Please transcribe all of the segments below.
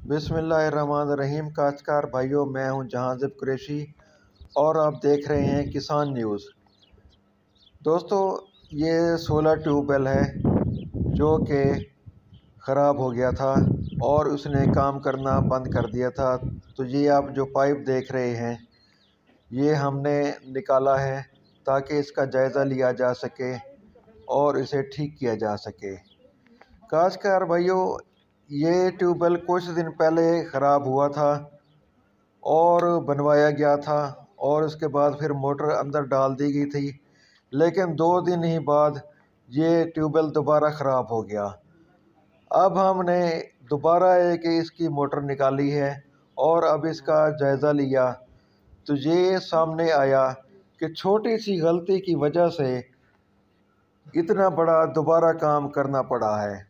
बिस्मिल्लाहिर्रहमानिर्रहीम। काश्तकार भाइयों, मैं हूं जहांज़िब कुरैशी और आप देख रहे हैं किसान न्यूज़। दोस्तों, ये सोलर ट्यूबवेल है जो कि ख़राब हो गया था और उसने काम करना बंद कर दिया था। तो ये आप जो पाइप देख रहे हैं, ये हमने निकाला है ताकि इसका जायज़ा लिया जा सके और इसे ठीक किया जा सके। काश्तकार भाइयों, ये ट्यूबवेल कुछ दिन पहले ख़राब हुआ था और बनवाया गया था और उसके बाद फिर मोटर अंदर डाल दी गई थी, लेकिन 2 दिन ही बाद ये ट्यूबवेल दोबारा ख़राब हो गया। अब हमने दोबारा एक इसकी मोटर निकाली है और अब इसका जायज़ा लिया तो ये सामने आया कि छोटी सी गलती की वजह से इतना बड़ा दोबारा काम करना पड़ा है।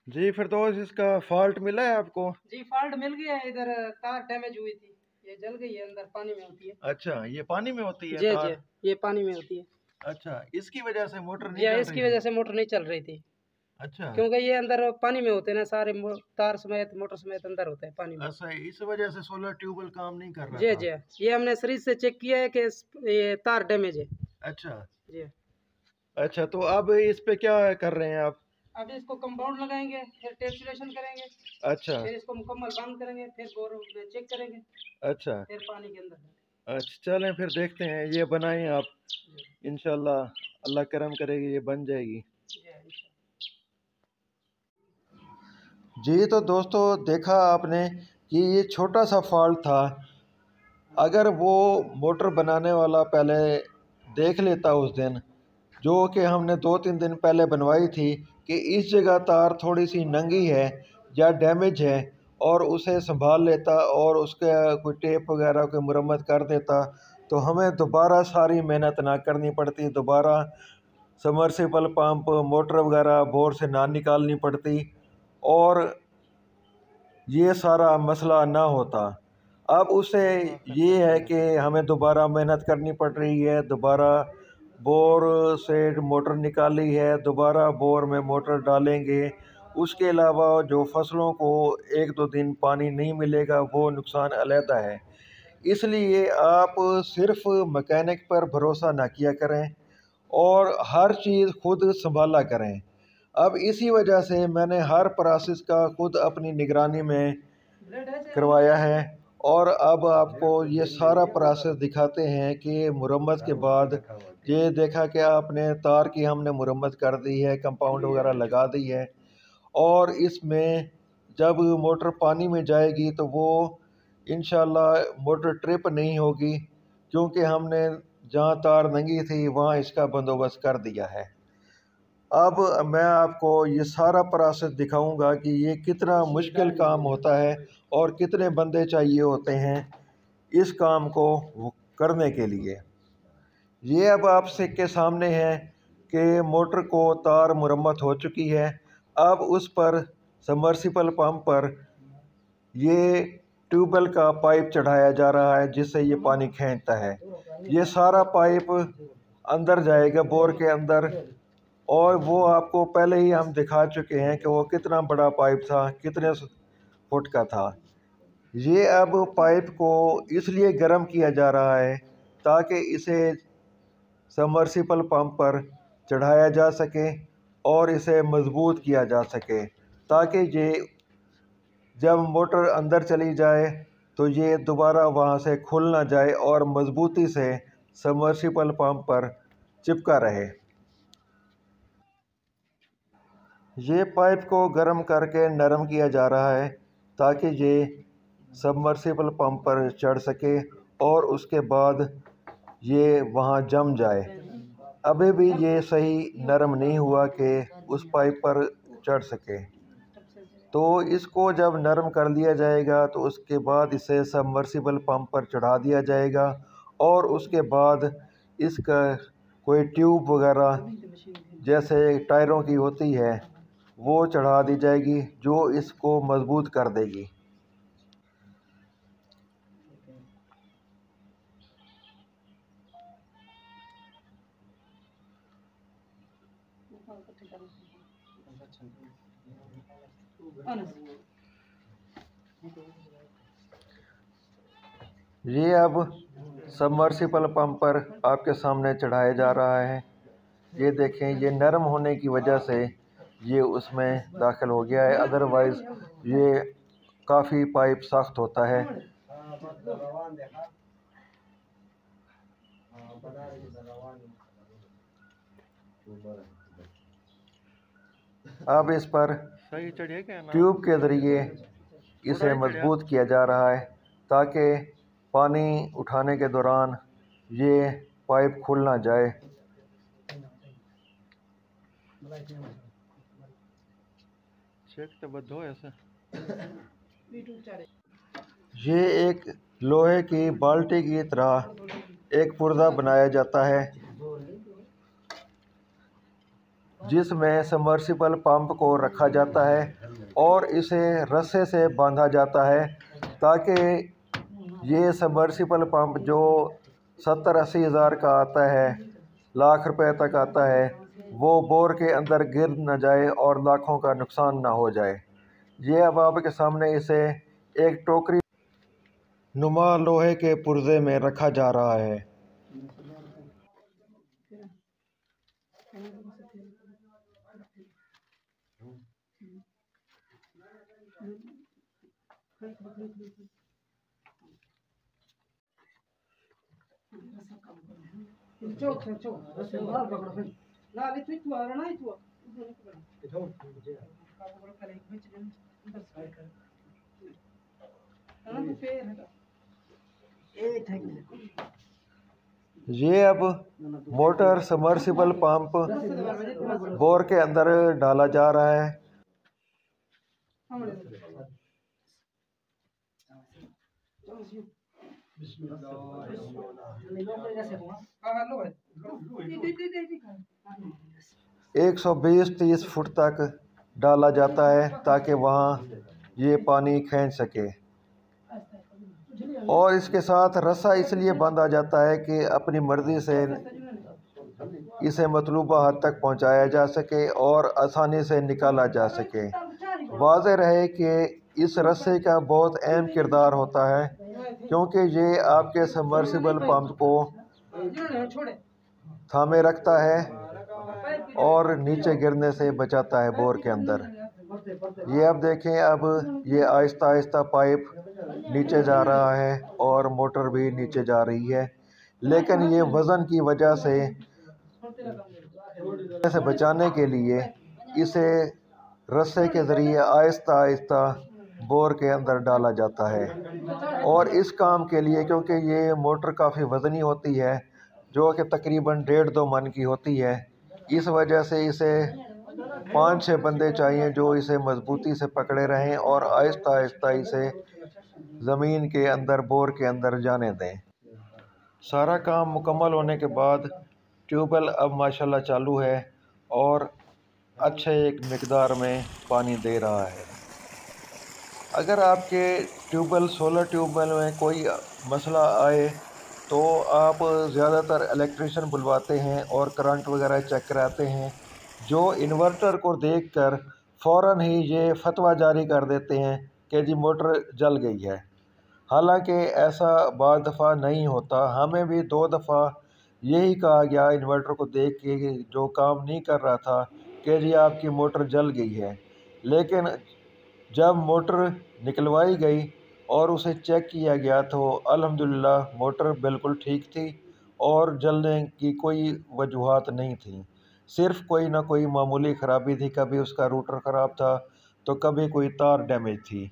जी फिरदौस, इसका फॉल्ट मिला है आपको? जी फॉल्ट मिल गया है। इधर तार डैमेज हुई थी, ये जल गई है, अंदर पानी में होती है। अच्छा, ये पानी में होती है जी तार? जी, ये पानी में होती है। अच्छा, इसकी वजह से मोटर नहीं जी, चल इसकी रही वजह थी? से मोटर नहीं चल रही थी। अच्छा क्योंकि ये अंदर पानी में होते हैं ना, सारे तार समेत मोटर समेत अंदर होते हैं पानी में। अच्छा, इस वजह से सोलर ट्यूबवेल काम नहीं कर रहा जी था? जी, ये हमने सीरीज से चेक किया है कि ये तार डैमेज है। अच्छा जी, अच्छा, तो अब इस पे क्या कर रहे हैं आप? अब इसको कंपाउंड लगाएंगे, फिर टेस्टिलेशन करेंगे, अच्छा फिर इसको मुकम्मल बंद करेंगे, फिर बोर में चेक करेंगे, अच्छा फिर पानी के अंदर। अच्छा, चलें फिर देखते हैं, ये बनाएं आप। इंशाल्लाह अल्लाह करम करेगी, ये बन जाएगी। जी तो दोस्तों, देखा आपने कि ये छोटा सा फॉल्ट था। अगर वो मोटर बनाने वाला पहले देख लेता उस दिन, जो कि हमने 2-3 दिन पहले बनवाई थी, कि इस जगह तार थोड़ी सी नंगी है या डैमेज है, और उसे संभाल लेता और उसके कोई टेप वगैरह की मुरम्मत कर देता, तो हमें दोबारा सारी मेहनत ना करनी पड़ती, दोबारा सबमर्सिबल पंप मोटर वगैरह बोर से ना निकालनी पड़ती और ये सारा मसला ना होता। अब उसे ये है कि हमें दोबारा मेहनत करनी पड़ रही है, दोबारा बोर से मोटर निकाली है, दोबारा बोर में मोटर डालेंगे। उसके अलावा जो फसलों को 1-2 दिन पानी नहीं मिलेगा, वो नुकसान अलहदा है। इसलिए आप सिर्फ मैकेनिक पर भरोसा ना किया करें और हर चीज़ खुद संभाला करें। अब इसी वजह से मैंने हर प्रोसेस का खुद अपनी निगरानी में करवाया है और अब आपको ये सारा प्रोसेस दिखाते हैं कि मुरम्मत के बाद ये देखा कि आपने तार की हमने मुरम्मत कर दी है, कंपाउंड वगैरह लगा दी है, और इसमें जब मोटर पानी में जाएगी तो वो इंशाल्लाह मोटर ट्रिप नहीं होगी, क्योंकि हमने जहाँ तार नंगी थी वहाँ इसका बंदोबस्त कर दिया है। अब मैं आपको ये सारा प्रोसेस दिखाऊंगा कि ये कितना मुश्किल काम होता है और कितने बंदे चाहिए होते हैं इस काम को करने के लिए। ये अब आपसे के सामने है कि मोटर को तार मुरम्मत हो चुकी है। अब उस पर सबमर्सिबल पंप पर ये ट्यूबवेल का पाइप चढ़ाया जा रहा है जिससे ये पानी खींचता है। ये सारा पाइप अंदर जाएगा बोर के अंदर, और वो आपको पहले ही हम दिखा चुके हैं कि वो कितना बड़ा पाइप था, कितने फुट का था। ये अब पाइप को इसलिए गर्म किया जा रहा है ताकि इसे सबमर्सिबल पंप पर चढ़ाया जा सके और इसे मजबूत किया जा सके, ताकि ये जब मोटर अंदर चली जाए तो ये दोबारा वहाँ से खुल ना जाए और मजबूती से सबमर्सिबल पंप पर चिपका रहे। ये पाइप को गर्म करके नरम किया जा रहा है ताकि ये सबमर्सिबल पंप पर चढ़ सके और उसके बाद ये वहाँ जम जाए। अभी भी ये सही नरम नहीं हुआ कि उस पाइप पर चढ़ सके। तो इसको जब नरम कर लिया जाएगा तो उसके बाद इसे सबमर्सिबल पंप पर चढ़ा दिया जाएगा और उसके बाद इसका कोई ट्यूब वगैरह जैसे टायरों की होती है वो चढ़ा दी जाएगी जो इसको मजबूत कर देगी। ये अब सबमर्सिबल पंप पर आपके सामने चढ़ाया जा रहा है। ये देखें, ये नरम होने की वजह से ये उसमें दाखिल हो गया है, अदरवाइज़ ये काफ़ी पाइप सख्त होता है। अब इस पर ट्यूब के ज़रिए इसे मजबूत किया जा रहा है ताकि पानी उठाने के दौरान ये पाइप खुल ना जाए। ये एक लोहे की बाल्टी की तरह एक पुर्जा बनाया जाता है जिसमें सबमर्सिबल पंप को रखा जाता है और इसे रस्से से बांधा जाता है ताकि ये सबमर्सिबल पंप जो 70-80 हज़ार का आता है, लाख रुपए तक आता है, वो बोर के अंदर गिर न जाए और लाखों का नुकसान ना हो जाए। ये अब आपके सामने इसे एक टोकरी नुमा लोहे के पुर्जे में रखा जा रहा है। ये अब मोटर सबमर्सिबल पंप बोर के अंदर डाला जा रहा है। एक 120-130 फुट तक डाला जाता है ताकि वहाँ ये पानी खींच सके, और इसके साथ रस्सा इसलिए बांधा जाता है कि अपनी मर्ज़ी से इसे मतलूबा हद तक पहुँचाया जा सके और आसानी से निकाला जा सके। वाज़ेह रहे कि इस रस्से का बहुत अहम किरदार होता है क्योंकि ये आपके सबमर्सिबल पंप को थामे रखता है और नीचे गिरने से बचाता है बोर के अंदर। ये अब देखें, अब ये आहिस्ता आहिस्ता पाइप नीचे जा रहा है और मोटर भी नीचे जा रही है, लेकिन ये वज़न की वजह से बचाने के लिए इसे रस्से के ज़रिए आहिस्ता आहिस्ता बोर के अंदर डाला जाता है। और इस काम के लिए, क्योंकि ये मोटर काफ़ी वज़नी होती है जो कि तकरीबन 1.5-2 मन की होती है, इस वजह से इसे 5-6 बंदे चाहिए जो इसे मजबूती से पकड़े रहें और आहिस्ता आहिस्ता इसे ज़मीन के अंदर बोर के अंदर जाने दें। सारा काम मुकम्मल होने के बाद ट्यूबवेल अब माशाल्लाह चालू है और अच्छे एक मिकदार में पानी दे रहा है। अगर आपके ट्यूबवेल सोलर ट्यूबवेल में कोई मसला आए तो आप ज़्यादातर इलेक्ट्रीशियन बुलवाते हैं और करंट वगैरह चेक कराते हैं, जो इन्वर्टर को देखकर फ़ौरन ही ये फतवा जारी कर देते हैं कि जी मोटर जल गई है। हालांकि ऐसा बाद दफ़ा नहीं होता। हमें भी 2 दफ़ा यही कहा गया इन्वर्टर को देख के जो काम नहीं कर रहा था कि जी आपकी मोटर जल गई है, लेकिन जब मोटर निकलवाई गई और उसे चेक किया गया तो अल्हम्दुलिल्लाह मोटर बिल्कुल ठीक थी और जलने की कोई वजूहात नहीं थी। सिर्फ़ कोई ना कोई मामूली ख़राबी थी, कभी उसका रूटर ख़राब था तो कभी कोई तार डैमेज थी।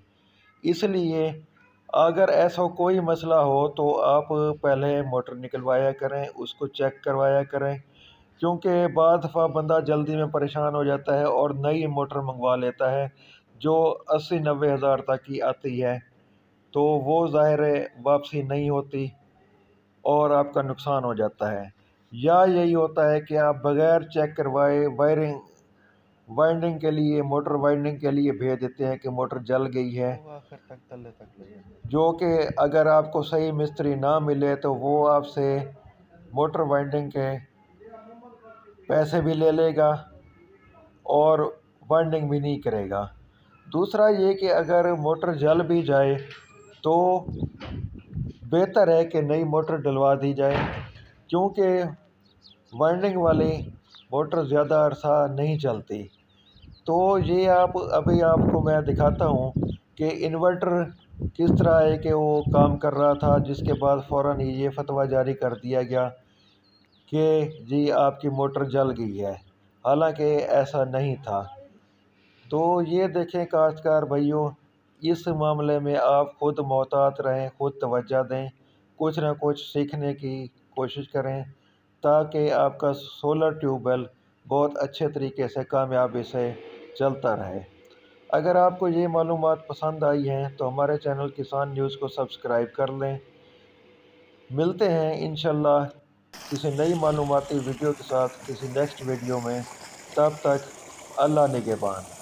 इसलिए अगर ऐसा कोई मसला हो तो आप पहले मोटर निकलवाया करें, उसको चेक करवाया करें, क्योंकि बाद दफ़ा बंदा जल्दी में परेशान हो जाता है और नई मोटर मंगवा लेता है जो 80-90 हज़ार तक की आती है, तो वो ज़ाहिर है वापसी नहीं होती और आपका नुकसान हो जाता है। या यही होता है कि आप बग़ैर चेक करवाए वाइंडिंग के लिए, मोटर वाइंडिंग के लिए भेज देते हैं कि मोटर जल गई है, जो कि अगर आपको सही मिस्त्री ना मिले तो वो आपसे मोटर वाइंडिंग के पैसे भी ले लेगा और वाइंडिंग भी नहीं करेगा। दूसरा ये कि अगर मोटर जल भी जाए तो बेहतर है कि नई मोटर डलवा दी जाए, क्योंकि वाइंडिंग वाली मोटर ज़्यादा अरसा नहीं चलती। तो ये अभी आपको मैं दिखाता हूँ कि इन्वर्टर किस तरह है कि वो काम कर रहा था, जिसके बाद फ़ौरन ही ये फतवा जारी कर दिया गया कि जी आपकी मोटर जल गई है, हालांकि ऐसा नहीं था। तो ये देखें काश्तकार भाइयों, इस मामले में आप खुद मोहतात रहें, खुद तवज्जो दें, कुछ ना कुछ सीखने की कोशिश करें ताकि आपका सोलर ट्यूबवेल बहुत अच्छे तरीके से कामयाबी से चलता रहे। अगर आपको ये मालूमात पसंद आई हैं तो हमारे चैनल किसान न्यूज़ को सब्सक्राइब कर लें। मिलते हैं इंशाल्लाह किसी नई मालूमाती वीडियो के साथ किसी नेक्स्ट वीडियो में। तब तक अल्लाह निगहबान।